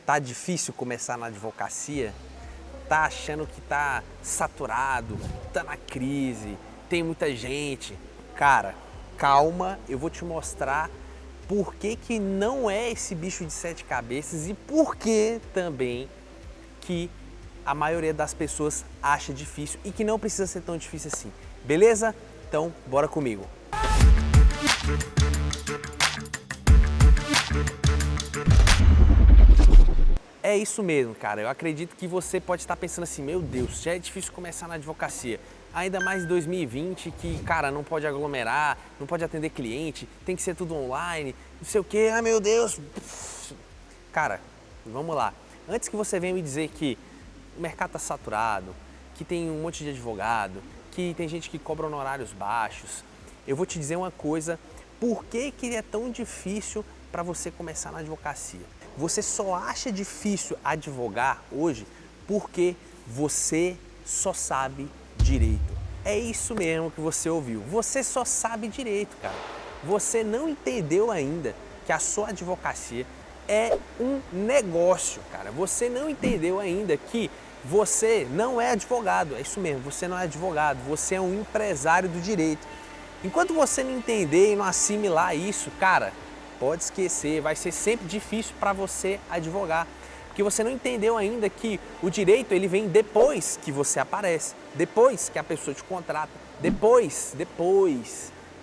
Tá difícil começar na advocacia? Tá achando que tá saturado, tá na crise, tem muita gente? Cara, calma, eu vou te mostrar por que que não é esse bicho de sete cabeças e por que também que a maioria das pessoas acha difícil e que não precisa ser tão difícil assim. Beleza? Então, bora comigo. É isso mesmo, cara. Eu acredito que você pode estar pensando assim, meu Deus, já é difícil começar na advocacia. Ainda mais em 2020, que, cara, não pode aglomerar, não pode atender cliente, tem que ser tudo online, não sei o quê. Ai, meu Deus. Cara, vamos lá. Antes que você venha me dizer que o mercado está saturado, que tem um monte de advogado, que tem gente que cobra honorários baixos, eu vou te dizer uma coisa, por que que é tão difícil para você começar na advocacia? Você só acha difícil advogar hoje porque você só sabe direito. É isso mesmo que você ouviu. Você só sabe direito, cara. Você não entendeu ainda que a sua advocacia é um negócio, cara. Você não entendeu ainda que você não é advogado. É isso mesmo, você não é advogado. Você é um empresário do direito. Enquanto você não entender e não assimilar isso, cara, pode esquecer, vai ser sempre difícil para você advogar, porque você não entendeu ainda que o direito ele vem depois que você aparece, depois que a pessoa te contrata, depois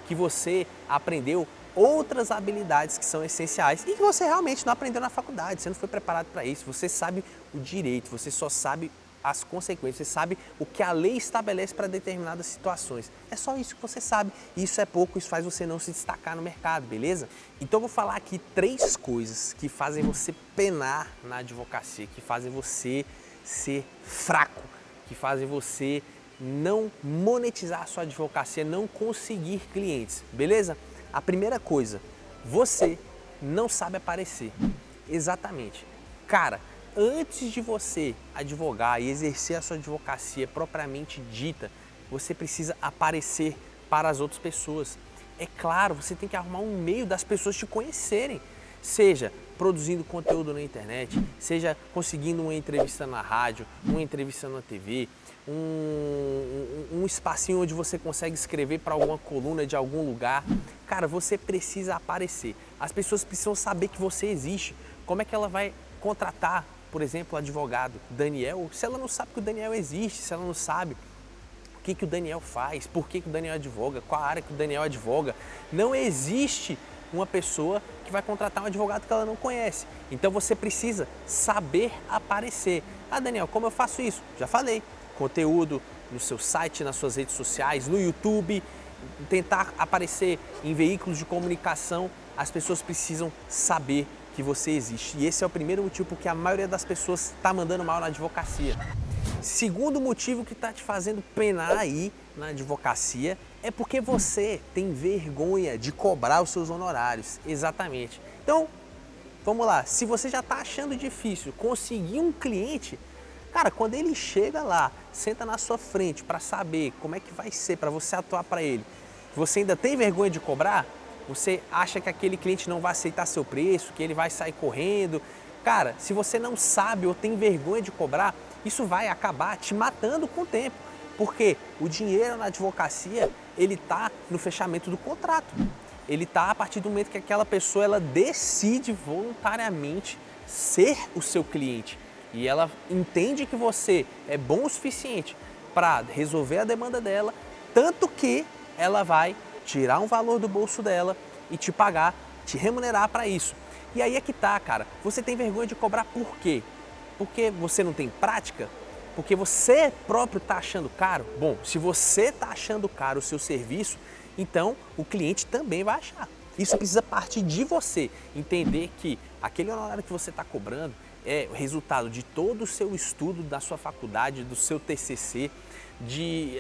que você aprendeu outras habilidades que são essenciais e que você realmente não aprendeu na faculdade, você não foi preparado para isso, você sabe o direito, você só sabe as consequências, você sabe o que a lei estabelece para determinadas situações. É só isso que você sabe. Isso é pouco, isso faz você não se destacar no mercado, beleza? Então eu vou falar aqui 3 coisas que fazem você penar na advocacia, que fazem você ser fraco, que fazem você não monetizar a sua advocacia, não conseguir clientes, beleza? A primeira coisa, você não sabe aparecer. Exatamente. Cara, antes de você advogar e exercer a sua advocacia propriamente dita, você precisa aparecer para as outras pessoas. É claro, você tem que arrumar um meio das pessoas te conhecerem, seja produzindo conteúdo na internet, seja conseguindo uma entrevista na rádio, uma entrevista na TV, um espacinho onde você consegue escrever para alguma coluna de algum lugar. Cara, você precisa aparecer. As pessoas precisam saber que você existe. Como é que ela vai contratar, por exemplo, o advogado Daniel, se ela não sabe que o Daniel existe, se ela não sabe o que que o Daniel faz, por que que o Daniel advoga, qual a área que o Daniel advoga? Não existe uma pessoa que vai contratar um advogado que ela não conhece. Então você precisa saber aparecer. Ah, Daniel, como eu faço isso? Já falei. Conteúdo no seu site, nas suas redes sociais, no YouTube, tentar aparecer em veículos de comunicação. As pessoas precisam saber que você existe. E esse é o primeiro motivo porque a maioria das pessoas está mandando mal na advocacia. Segundo motivo que está te fazendo penar aí na advocacia é porque você tem vergonha de cobrar os seus honorários. Exatamente. Então, vamos lá. Se você já está achando difícil conseguir um cliente, cara, quando ele chega lá, senta na sua frente para saber como é que vai ser para você atuar para ele, você ainda tem vergonha de cobrar? Você acha que aquele cliente não vai aceitar seu preço, que ele vai sair correndo? Cara, se você não sabe ou tem vergonha de cobrar, isso vai acabar te matando com o tempo. Porque o dinheiro na advocacia, ele está no fechamento do contrato. Ele está a partir do momento que aquela pessoa ela decide voluntariamente ser o seu cliente. E ela entende que você é bom o suficiente para resolver a demanda dela, tanto que ela vai tirar um valor do bolso dela e te pagar, te remunerar para isso. E aí é que tá, cara. Você tem vergonha de cobrar por quê? Porque você não tem prática? Porque você próprio tá achando caro? Bom, se você tá achando caro o seu serviço, então o cliente também vai achar. Isso precisa partir de você, entender que aquele honorário que você está cobrando é o resultado de todo o seu estudo da sua faculdade, do seu TCC, de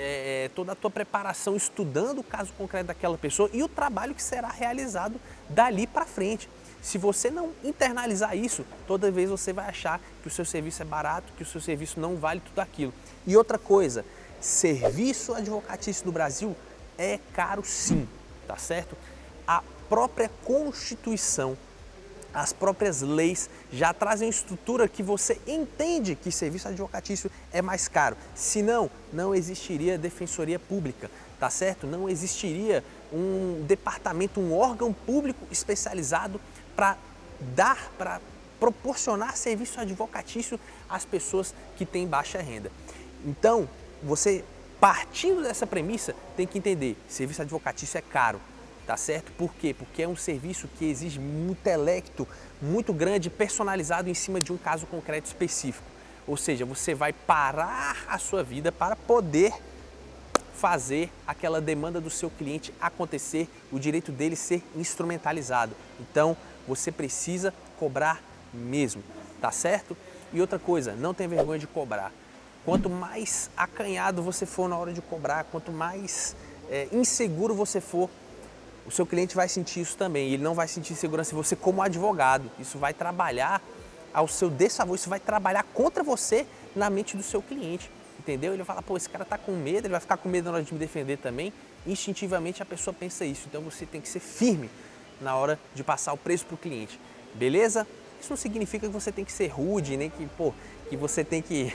toda a tua preparação estudando o caso concreto daquela pessoa e o trabalho que será realizado dali para frente. Se você não internalizar isso, toda vez você vai achar que o seu serviço é barato, que o seu serviço não vale tudo aquilo. E outra coisa, serviço advocatício no Brasil é caro sim, tá certo? A própria Constituição As próprias leis já trazem uma estrutura que você entende que serviço advocatício é mais caro. Senão, não existiria defensoria pública, tá certo? Não existiria um departamento, um órgão público especializado para proporcionar serviço advocatício às pessoas que têm baixa renda. Então, você, partindo dessa premissa, tem que entender, serviço advocatício é caro. Tá certo? Por quê? Porque é um serviço que exige um intelecto muito grande, personalizado em cima de um caso concreto específico. Ou seja, você vai parar a sua vida para poder fazer aquela demanda do seu cliente acontecer, o direito dele ser instrumentalizado. Então, você precisa cobrar mesmo, tá certo? E outra coisa, não tenha vergonha de cobrar. Quanto mais acanhado você for na hora de cobrar, quanto mais inseguro você for, o seu cliente vai sentir isso também, ele não vai sentir segurança em você como advogado. Isso vai trabalhar ao seu desfavor, isso vai trabalhar contra você na mente do seu cliente, entendeu? Ele vai falar, pô, esse cara tá com medo, ele vai ficar com medo na hora de me defender também. Instintivamente a pessoa pensa isso, então você tem que ser firme na hora de passar o preço para o cliente, beleza? Isso não significa que você tem que ser rude, nem que, que você tem que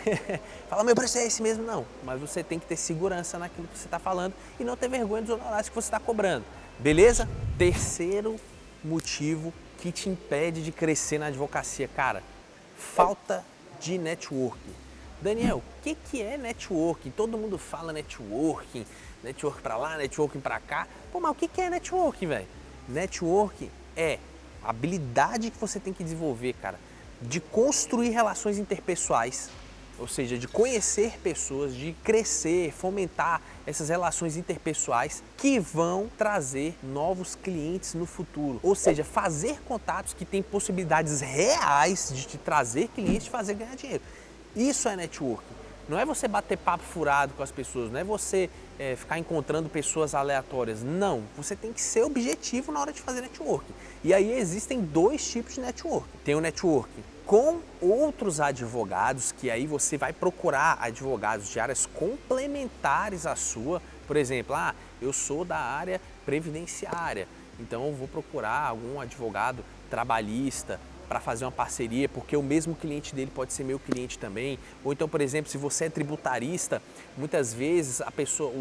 falar, meu preço é esse mesmo, não. Mas você tem que ter segurança naquilo que você está falando e não ter vergonha dos honorários que você está cobrando. Beleza? Terceiro motivo que te impede de crescer na advocacia, cara, falta de networking. Daniel, o que é networking? Todo mundo fala networking para lá, networking para cá. Pô, mas o que é networking, velho? Networking é a habilidade que você tem que desenvolver, cara, de construir relações interpessoais, ou seja, de conhecer pessoas, de crescer, fomentar essas relações interpessoais que vão trazer novos clientes no futuro. Ou seja, fazer contatos que têm possibilidades reais de te trazer clientes e fazer ganhar dinheiro. Isso é networking. Não é você bater papo furado com as pessoas, não é você ficar encontrando pessoas aleatórias. Não, você tem que ser objetivo na hora de fazer networking. E aí existem dois tipos de networking. Tem o networking com outros advogados, que aí você vai procurar advogados de áreas complementares à sua. Por exemplo, eu sou da área previdenciária, então eu vou procurar algum advogado trabalhista para fazer uma parceria, porque o mesmo cliente dele pode ser meu cliente também. Ou então, por exemplo, se você é tributarista, muitas vezes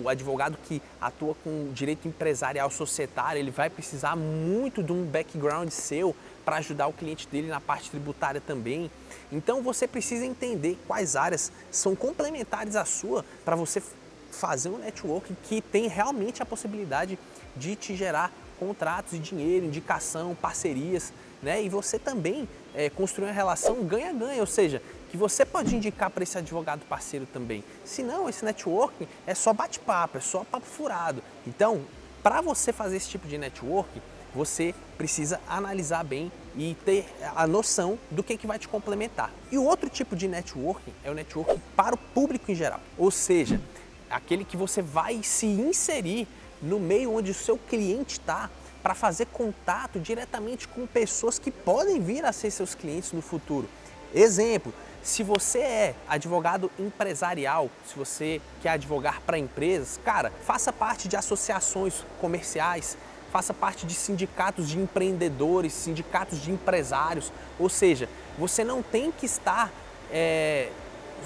o advogado que atua com direito empresarial societário, ele vai precisar muito de um background seu para ajudar o cliente dele na parte tributária também. Então você precisa entender quais áreas são complementares à sua para você fazer um networking que tem realmente a possibilidade de te gerar contratos de dinheiro, indicação, parcerias, né? E você também construir uma relação ganha-ganha, ou seja, que você pode indicar para esse advogado parceiro também. Se não, esse networking é só bate-papo, é só papo furado. Então, para você fazer esse tipo de networking, você precisa analisar bem e ter a noção do que vai te complementar. E o outro tipo de networking é o networking para o público em geral, ou seja, aquele que você vai se inserir no meio onde o seu cliente está para fazer contato diretamente com pessoas que podem vir a ser seus clientes no futuro. Exemplo, se você é advogado empresarial, se você quer advogar para empresas, cara, faça parte de associações comerciais, faça parte de sindicatos de empreendedores, sindicatos de empresários, ou seja, você não tem que estar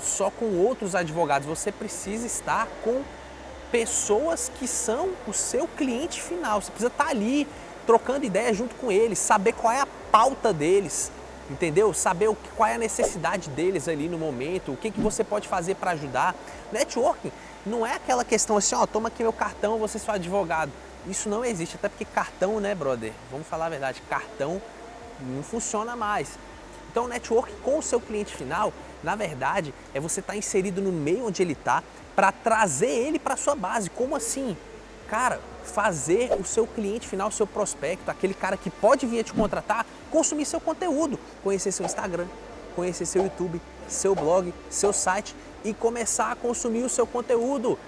só com outros advogados, você precisa estar com pessoas que são o seu cliente final. Você precisa estar ali trocando ideia junto com eles, saber qual é a pauta deles, entendeu? Saber qual é a necessidade deles ali no momento, o que você pode fazer para ajudar. Networking não é aquela questão assim, toma aqui meu cartão, você é seu advogado. Isso não existe, até porque cartão, né, brother? Vamos falar a verdade, cartão não funciona mais. Então, o networking com o seu cliente final, na verdade, é você estar inserido no meio onde ele está para trazer ele para a sua base. Como assim? Cara, fazer o seu cliente final, o seu prospecto, aquele cara que pode vir a te contratar, consumir seu conteúdo, conhecer seu Instagram, conhecer seu YouTube, seu blog, seu site e começar a consumir o seu conteúdo.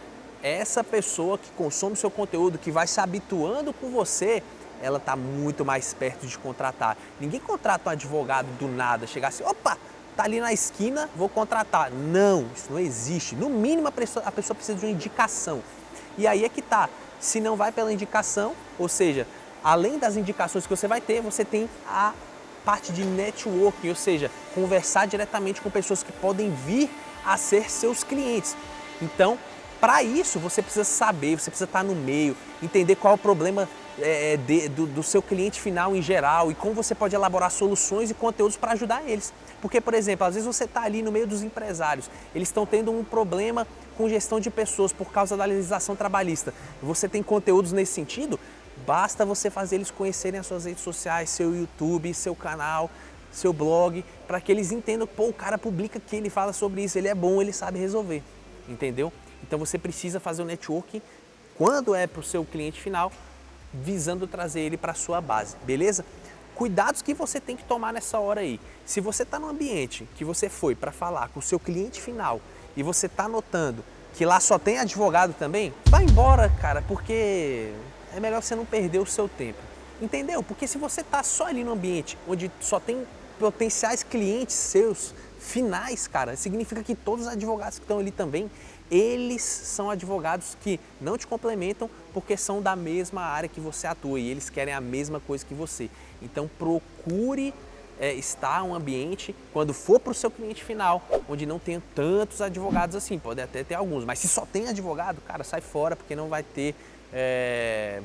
Essa pessoa que consome o seu conteúdo, que vai se habituando com você, ela está muito mais perto de contratar. Ninguém contrata um advogado do nada, chegar assim, opa, tá ali na esquina, vou contratar. Não, isso não existe. No mínimo a pessoa precisa de uma indicação. E aí é que tá, se não vai pela indicação, ou seja, além das indicações que você vai ter, você tem a parte de networking, ou seja, conversar diretamente com pessoas que podem vir a ser seus clientes. Então, para isso, você precisa saber, você precisa estar no meio, entender qual é o problema do seu cliente final em geral e como você pode elaborar soluções e conteúdos para ajudar eles. Porque, por exemplo, às vezes você está ali no meio dos empresários, eles estão tendo um problema com gestão de pessoas por causa da legislação trabalhista. Você tem conteúdos nesse sentido? Basta você fazer eles conhecerem as suas redes sociais, seu YouTube, seu canal, seu blog, para que eles entendam que, pô, o cara publica aqui, ele fala sobre isso, ele é bom, ele sabe resolver, entendeu? Então você precisa fazer o networking quando é para o seu cliente final, visando trazer ele para a sua base, beleza? Cuidados que você tem que tomar nessa hora aí. Se você está no ambiente que você foi para falar com o seu cliente final e você está notando que lá só tem advogado também, vai embora, cara, porque é melhor você não perder o seu tempo. Entendeu? Porque se você está só ali no ambiente onde só tem potenciais clientes seus finais, cara, significa que todos os advogados que estão ali também, eles são advogados que não te complementam porque são da mesma área que você atua e eles querem a mesma coisa que você. Então procure estar em um ambiente, quando for para o seu cliente final, onde não tenha tantos advogados assim, pode até ter alguns, mas se só tem advogado, cara, sai fora porque não vai ter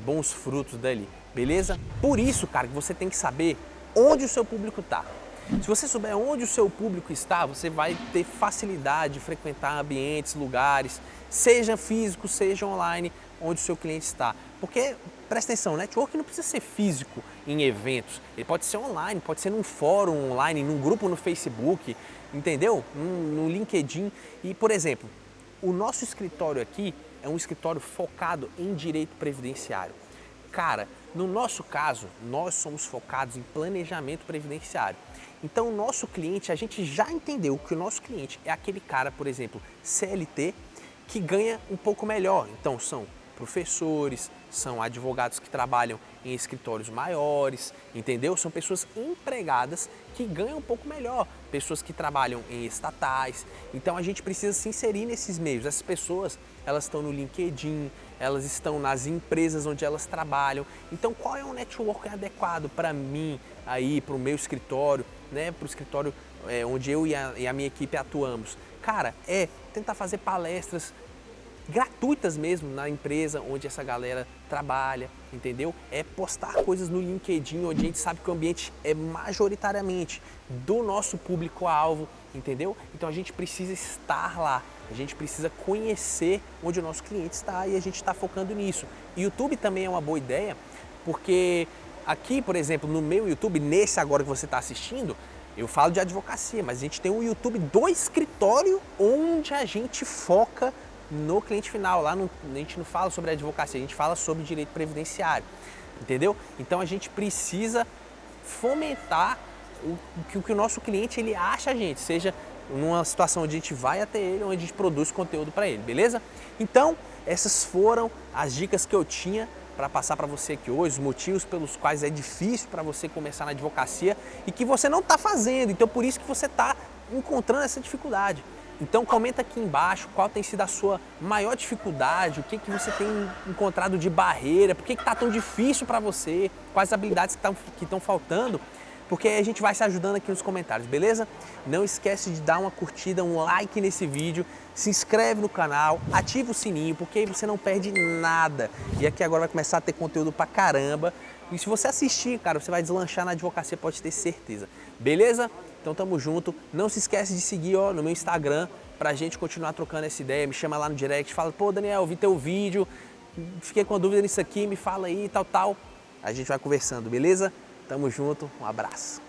bons frutos dali, beleza? Por isso, cara, que você tem que saber onde o seu público está. Se você souber onde o seu público está, você vai ter facilidade de frequentar ambientes, lugares, seja físico, seja online, onde o seu cliente está. Porque, presta atenção, network não precisa ser físico em eventos, ele pode ser online, pode ser num fórum online, num grupo no Facebook, entendeu? No LinkedIn. E, por exemplo, o nosso escritório aqui é um escritório focado em direito previdenciário. Cara, no nosso caso, nós somos focados em planejamento previdenciário. Então, o nosso cliente, a gente já entendeu que o nosso cliente é aquele cara, por exemplo, CLT, que ganha um pouco melhor. Então, são professores, são advogados que trabalham em escritórios maiores, entendeu? São pessoas empregadas que ganham um pouco melhor, pessoas que trabalham em estatais. Então, a gente precisa se inserir nesses meios. Essas pessoas, elas estão no LinkedIn, elas estão nas empresas onde elas trabalham. Então, qual é o network adequado para mim, aí, para o meu escritório, né? Para o escritório onde eu e a minha equipe atuamos? Cara, é tentar fazer palestras gratuitas mesmo na empresa onde essa galera trabalha, entendeu? É postar coisas no LinkedIn, onde a gente sabe que o ambiente é majoritariamente do nosso público-alvo, entendeu? Então a gente precisa estar lá, a gente precisa conhecer onde o nosso cliente está e a gente está focando nisso. YouTube também é uma boa ideia, porque aqui, por exemplo, no meu YouTube, nesse agora que você está assistindo, eu falo de advocacia, mas a gente tem um YouTube do escritório onde a gente foca no cliente final. Lá a gente não fala sobre advocacia, a gente fala sobre direito previdenciário, entendeu? Então a gente precisa fomentar o que o nosso cliente ele acha a gente, seja numa situação onde a gente vai até ele, onde a gente produz conteúdo para ele, beleza? Então, essas foram as dicas que eu tinha para passar para você aqui hoje, os motivos pelos quais é difícil para você começar na advocacia e que você não está fazendo, então por isso que você está encontrando essa dificuldade. Então comenta aqui embaixo qual tem sido a sua maior dificuldade, o que você tem encontrado de barreira, por que está tão difícil para você, quais habilidades que estão faltando, porque a gente vai se ajudando aqui nos comentários, beleza? Não esquece de dar uma curtida, um like nesse vídeo, se inscreve no canal, ativa o sininho, porque aí você não perde nada. E aqui agora vai começar a ter conteúdo pra caramba. E se você assistir, cara, você vai deslanchar na advocacia, pode ter certeza. Beleza? Então tamo junto. Não se esquece de seguir no meu Instagram pra gente continuar trocando essa ideia. Me chama lá no direct, fala, pô, Daniel, vi teu vídeo, fiquei com dúvida nisso aqui, me fala aí, tal. A gente vai conversando, beleza? Tamo junto, um abraço.